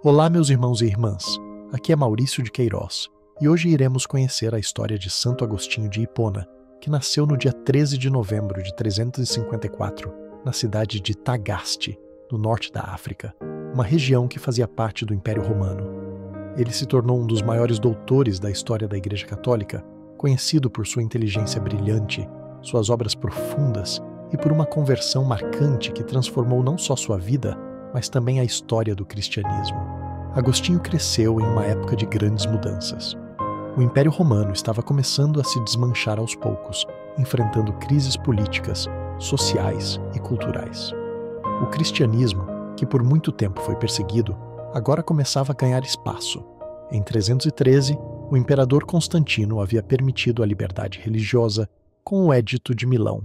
Olá, meus irmãos e irmãs. Aqui é Maurício de Queiroz e hoje iremos conhecer a história de Santo Agostinho de Hipona, que nasceu no dia 13 de novembro de 354, na cidade de Tagaste, no norte da África, uma região que fazia parte do Império Romano. Ele se tornou um dos maiores doutores da história da Igreja Católica, conhecido por sua inteligência brilhante, suas obras profundas e por uma conversão marcante que transformou não só sua vida, mas também a história do cristianismo. Agostinho cresceu em uma época de grandes mudanças. O Império Romano estava começando a se desmanchar aos poucos, enfrentando crises políticas, sociais e culturais. O cristianismo, que por muito tempo foi perseguido, agora começava a ganhar espaço. Em 313, o imperador Constantino havia permitido a liberdade religiosa com o Edito de Milão.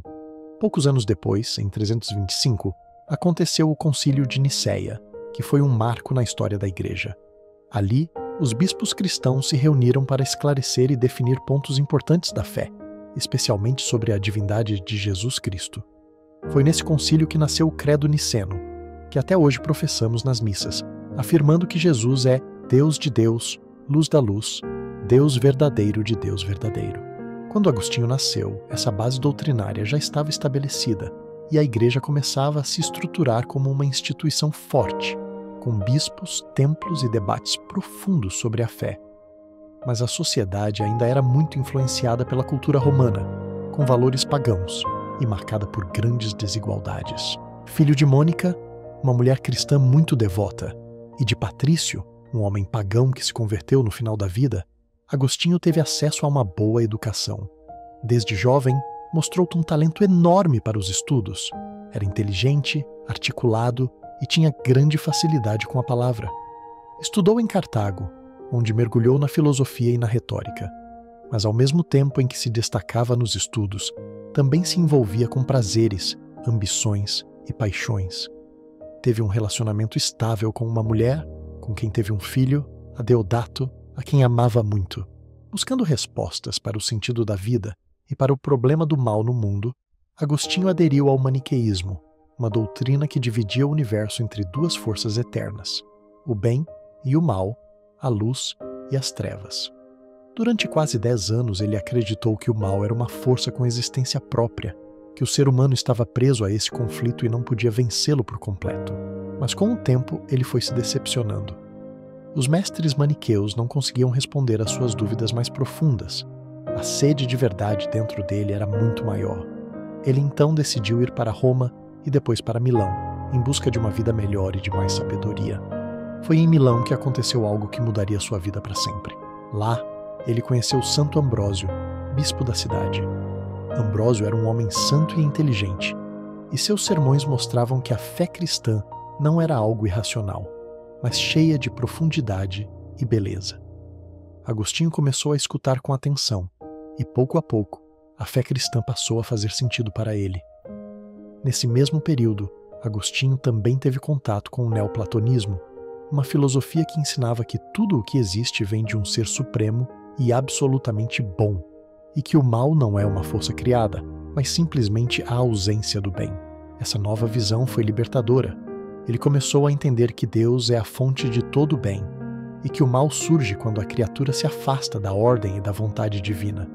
Poucos anos depois, em 325, aconteceu o Concílio de Nicéia, que foi um marco na história da Igreja. Ali, os bispos cristãos se reuniram para esclarecer e definir pontos importantes da fé, especialmente sobre a divindade de Jesus Cristo. Foi nesse concílio que nasceu o Credo Niceno, que até hoje professamos nas missas, afirmando que Jesus é Deus de Deus, luz da luz, Deus verdadeiro de Deus verdadeiro. Quando Agostinho nasceu, essa base doutrinária já estava estabelecida e a Igreja começava a se estruturar como uma instituição forte, com bispos, templos e debates profundos sobre a fé. Mas a sociedade ainda era muito influenciada pela cultura romana, com valores pagãos e marcada por grandes desigualdades. Filho de Mônica, uma mulher cristã muito devota, e de Patrício, um homem pagão que se converteu no final da vida, Agostinho teve acesso a uma boa educação. Desde jovem, mostrou um talento enorme para os estudos. Era inteligente, articulado e tinha grande facilidade com a palavra. Estudou em Cartago, onde mergulhou na filosofia e na retórica. Mas ao mesmo tempo em que se destacava nos estudos, também se envolvia com prazeres, ambições e paixões. Teve um relacionamento estável com uma mulher, com quem teve um filho, a Deodato, a quem amava muito. Buscando respostas para o sentido da vida e para o problema do mal no mundo, Agostinho aderiu ao maniqueísmo, uma doutrina que dividia o universo entre duas forças eternas, o bem e o mal, a luz e as trevas. Durante quase 10 anos ele acreditou que o mal era uma força com existência própria, que o ser humano estava preso a esse conflito e não podia vencê-lo por completo. Mas com o tempo ele foi se decepcionando. Os mestres maniqueus não conseguiam responder às suas dúvidas mais profundas. A sede de verdade dentro dele era muito maior. Ele então decidiu ir para Roma e depois para Milão, em busca de uma vida melhor e de mais sabedoria. Foi em Milão que aconteceu algo que mudaria sua vida para sempre. Lá, ele conheceu Santo Ambrósio, bispo da cidade. Ambrósio era um homem santo e inteligente, e seus sermões mostravam que a fé cristã não era algo irracional, mas cheia de profundidade e beleza. Agostinho começou a escutar com atenção, e pouco a pouco, a fé cristã passou a fazer sentido para ele. Nesse mesmo período, Agostinho também teve contato com o neoplatonismo, uma filosofia que ensinava que tudo o que existe vem de um ser supremo e absolutamente bom, e que o mal não é uma força criada, mas simplesmente a ausência do bem. Essa nova visão foi libertadora. Ele começou a entender que Deus é a fonte de todo o bem, e que o mal surge quando a criatura se afasta da ordem e da vontade divina.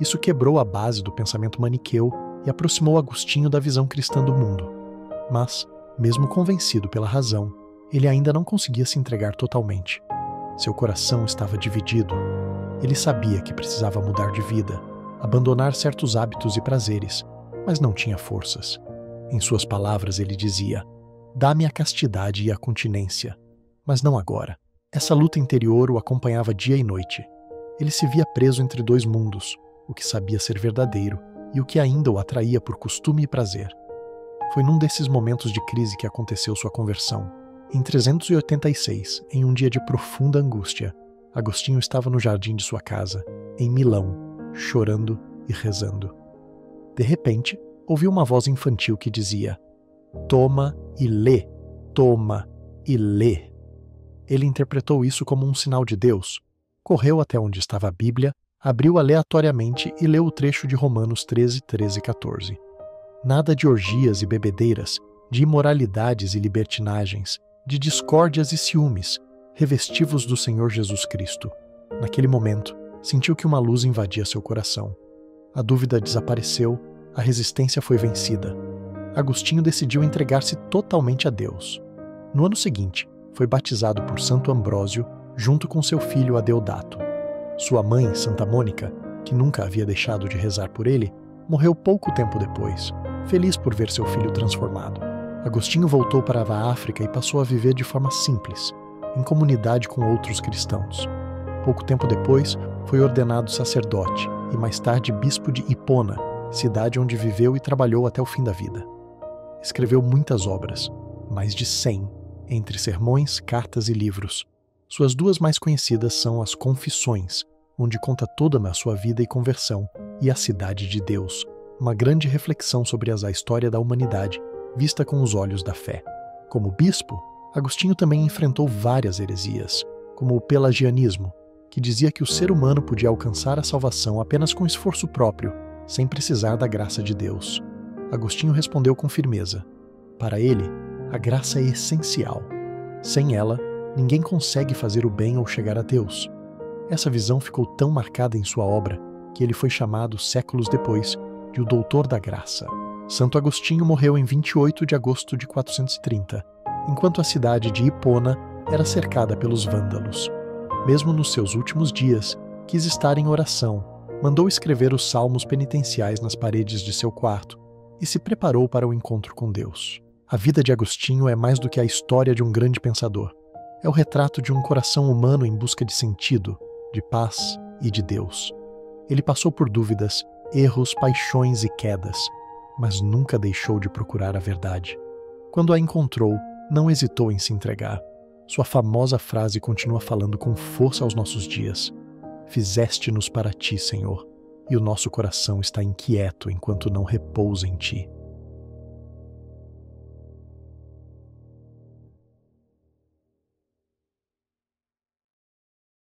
Isso quebrou a base do pensamento maniqueu e aproximou Agostinho da visão cristã do mundo. Mas, mesmo convencido pela razão, ele ainda não conseguia se entregar totalmente. Seu coração estava dividido. Ele sabia que precisava mudar de vida, abandonar certos hábitos e prazeres, mas não tinha forças. Em suas palavras, ele dizia: "Dá-me a castidade e a continência, mas não agora." Essa luta interior o acompanhava dia e noite. Ele se via preso entre dois mundos, o que sabia ser verdadeiro e o que ainda o atraía por costume e prazer. Foi num desses momentos de crise que aconteceu sua conversão. Em 386, em um dia de profunda angústia, Agostinho estava no jardim de sua casa, em Milão, chorando e rezando. De repente, ouviu uma voz infantil que dizia: "Toma e lê, toma e lê." Ele interpretou isso como um sinal de Deus. Correu até onde estava a Bíblia, abriu aleatoriamente e leu o trecho de Romanos 13, 13 e 14. Nada de orgias e bebedeiras, de imoralidades e libertinagens, de discórdias e ciúmes, revesti-vos do Senhor Jesus Cristo. Naquele momento, sentiu que uma luz invadia seu coração. A dúvida desapareceu, a resistência foi vencida. Agostinho decidiu entregar-se totalmente a Deus. No ano seguinte, foi batizado por Santo Ambrósio, junto com seu filho Adeodato. Sua mãe, Santa Mônica, que nunca havia deixado de rezar por ele, morreu pouco tempo depois, feliz por ver seu filho transformado. Agostinho voltou para a África e passou a viver de forma simples, em comunidade com outros cristãos. Pouco tempo depois, foi ordenado sacerdote e mais tarde bispo de Hipona, cidade onde viveu e trabalhou até o fim da vida. Escreveu muitas obras, mais de 100, entre sermões, cartas e livros. Suas duas mais conhecidas são as Confissões, onde conta toda a sua vida e conversão, e A Cidade de Deus, uma grande reflexão sobre a história da humanidade, vista com os olhos da fé. Como bispo, Agostinho também enfrentou várias heresias, como o pelagianismo, que dizia que o ser humano podia alcançar a salvação apenas com esforço próprio, sem precisar da graça de Deus. Agostinho respondeu com firmeza. Para ele, a graça é essencial. Sem ela, ninguém consegue fazer o bem ou chegar a Deus. Essa visão ficou tão marcada em sua obra que ele foi chamado, séculos depois, de o Doutor da Graça. Santo Agostinho morreu em 28 de agosto de 430, enquanto a cidade de Hipona era cercada pelos vândalos. Mesmo nos seus últimos dias, quis estar em oração, mandou escrever os salmos penitenciais nas paredes de seu quarto e se preparou para o encontro com Deus. A vida de Agostinho é mais do que a história de um grande pensador. É o retrato de um coração humano em busca de sentido, de paz e de Deus. Ele passou por dúvidas, erros, paixões e quedas, mas nunca deixou de procurar a verdade. Quando a encontrou, não hesitou em se entregar. Sua famosa frase continua falando com força aos nossos dias. Fizeste-nos para ti, Senhor, e o nosso coração está inquieto enquanto não repousa em ti.